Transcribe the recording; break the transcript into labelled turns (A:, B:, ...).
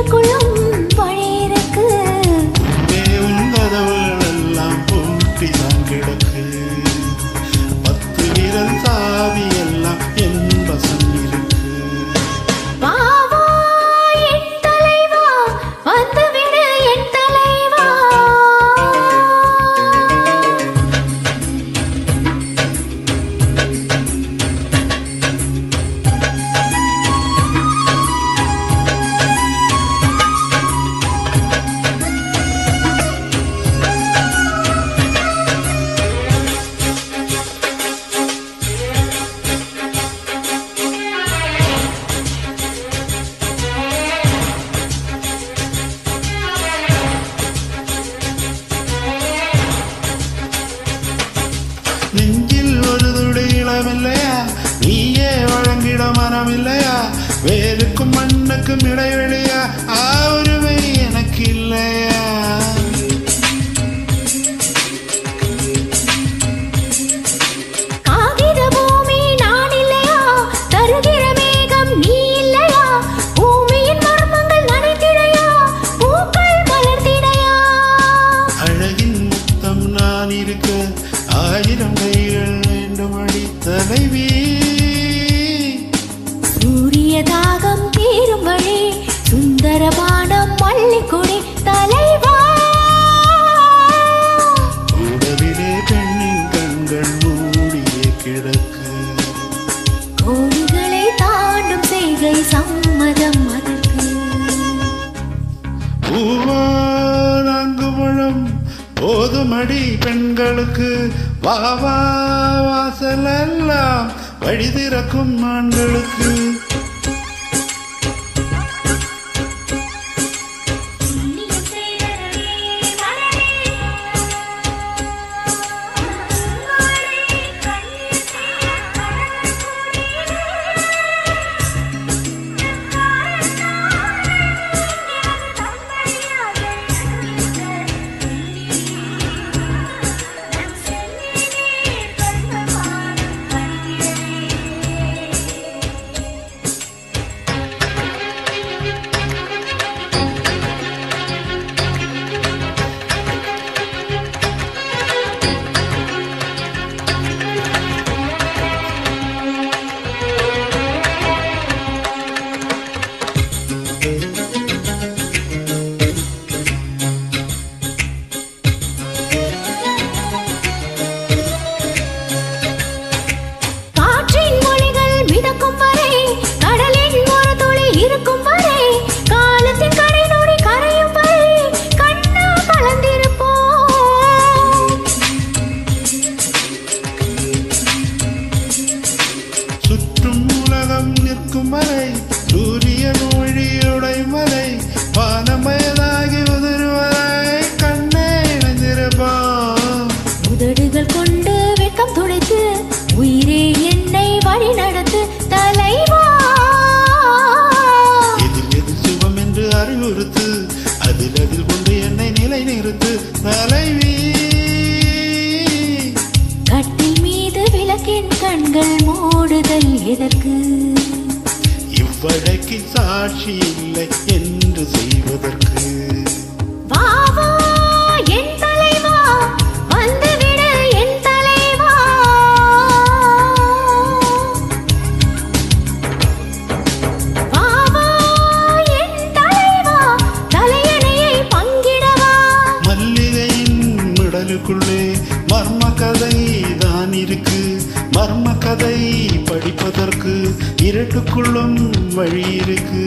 A: வீட்டுக்குள்ளும் வழி இருக்கு.
B: உன் கதவுகள் எல்லாம் பூட்டிதான் கிடக்கு. 10 விரல் சாவி எல்லாம் என் வசம் இருக்கு. நெஞ்சில் ஒரு துளி இளமில்லையா? நீயே வழங்கிட மனமில்லையா? வேருக்கும் மண்ணுக்கும் இடைவெளியா? உரிமை எனக்கு இல்லையா?
A: காகித பூமி நான் இல்லையா? தருகிற மேகம் நீ இல்லையா? பூமியின் மர்மங்கள் நனைத்திடையா? பூக்கள் மலர்த்திடையா?
B: அழகின் முத்தம் நான் இருக்க 1000 கைகள் வேண்டும் அடி தலைவி.
A: சூரிய தாகம் தீரும் வழி சுந்தரபானம் மல்லிக்கொடி தலைவா.
B: உடலிலே பெண்ணின் கண்கள் மூடியே கிடக்கு.
A: கோடிகளை தாண்டும் செய்கை சம்மதம் அதற்கு.
B: பூவோ 4 முழம் போதுமடி பெண்களுக்கு. வாவா வாசல் எல்லாம் வழி திறக்கும் ஆண்களுக்கு. மலை சூரியன் ஒழியுடை மலை வானமயதாகி உதிர்வதை கண்ணே இணைந்திருப்பான்.
A: உதடுகள் கொண்டு வெட்கம் துடைத்து உயிரே என்னை வழி நடத்து தலைவா.
B: எது சுகம் என்று அறிவுறுத்து அதில் கொண்டு என்னை நிலை நிறுத்து தலைவி.
A: கட்டில் மீது விளக்கின் கண்கள் மூடுதல் எதற்கு?
B: இவ்வழக்கில் சாட்சி இல்லை என்று செய்வதற்கு.
A: வாவா என் தலைவா, வந்துவிடு என் தலைவா. வாவா என் தலைவா, தலையணையை பங்கிடவா.
B: மல்லிகையின் மிடலுக்குள்ளே மர்ம கதை தான் இருக்கு. மர்ம கதை படிப்பதற்கு 2க்குள்ளும் வழி இருக்கு.